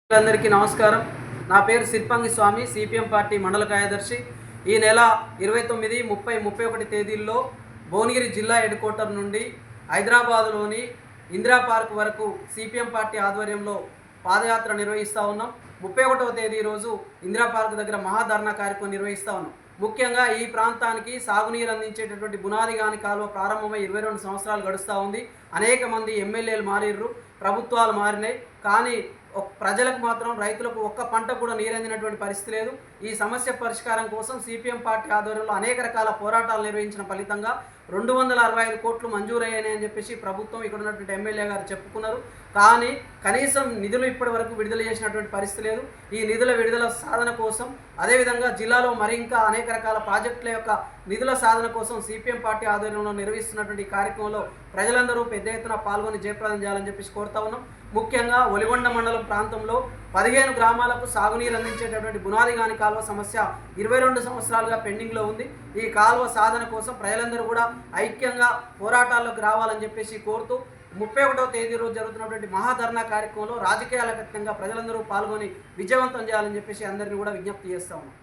అందరికీ నమస్కారం. నా పేరు సిర్పంగి స్వామి, సిపిఎం పార్టీ మండల కార్యదర్శి. ఈ నెల 29, 30, 31 తేదీల్లో భువనగిరి జిల్లా హెడ్ క్వార్టర్ నుండి హైదరాబాదులోని ఇందిరా పార్క్ వరకు సిపిఎం పార్టీ ఆధ్వర్యంలో పాదయాత్ర నిర్వహిస్తూ ఉన్నాం. 31వ తేదీ రోజు ఇందిరా పార్క్ దగ్గర మహాధర్నా కార్యక్రమం నిర్వహిస్తూ ఉన్నాం. ముఖ్యంగా ఈ ప్రాంతానికి సాగునీరు అందించేటటువంటి బునాదిగాని కాలువ ప్రారంభమై 22 సంవత్సరాలు గడుస్తూ ఉంది. అనేక మంది ఎమ్మెల్యేలు మారిర్రు, ప్రభుత్వాలు మారినాయి, కానీ ప్రజలకు మాత్రం, రైతులకు ఒక్క పంట కూడా నీరందినటువంటి పరిస్థితి లేదు. ఈ సమస్య పరిష్కారం కోసం సిపిఎం పార్టీ ఆధ్వర్యంలో అనేక రకాల పోరాటాలు నిర్వహించిన ఫలితంగా 265 కోట్లు మంజూరయ్యాయని అని చెప్పేసి ప్రభుత్వం, ఇక్కడ ఉన్నటువంటి ఎమ్మెల్యే గారు చెప్పుకున్నారు. కానీ కనీసం నిధులు ఇప్పటి వరకు విడుదల చేసినటువంటి పరిస్థితి లేదు. ఈ నిధుల విడుదల సాధన కోసం, అదేవిధంగా జిల్లాలో మరి ఇంకా అనేక రకాల ప్రాజెక్టుల యొక్క నిధుల సాధన కోసం సిపిఎం పార్టీ ఆధ్వర్యంలో నిర్వహిస్తున్నటువంటి కార్యక్రమంలో ప్రజలందరూ పెద్ద ఎత్తున పాల్గొని జయప్రదం చేయాలని చెప్పేసి కోరుతా ఉన్నాం. ముఖ్యంగా ఒలిగొండ మండలం ప్రాంతంలో 15 గ్రామాలకు సాగునీరు అందించేటటువంటి బునాదిగాని కాలువ సమస్య 22 సంవత్సరాలుగా పెండింగ్లో ఉంది. ఈ కాలువ సాధన కోసం ప్రజలందరూ కూడా ఐక్యంగా పోరాటాల్లోకి రావాలని చెప్పేసి కోరుతూ 31వ తేదీ రోజు జరుగుతున్నటువంటి మహాధర్నా కార్యక్రమంలో రాజకీయాల ఖచ్చితంగా ప్రజలందరూ పాల్గొని విజయవంతం చేయాలని చెప్పేసి అందరినీ కూడా విజ్ఞప్తి చేస్తా ఉన్నాం.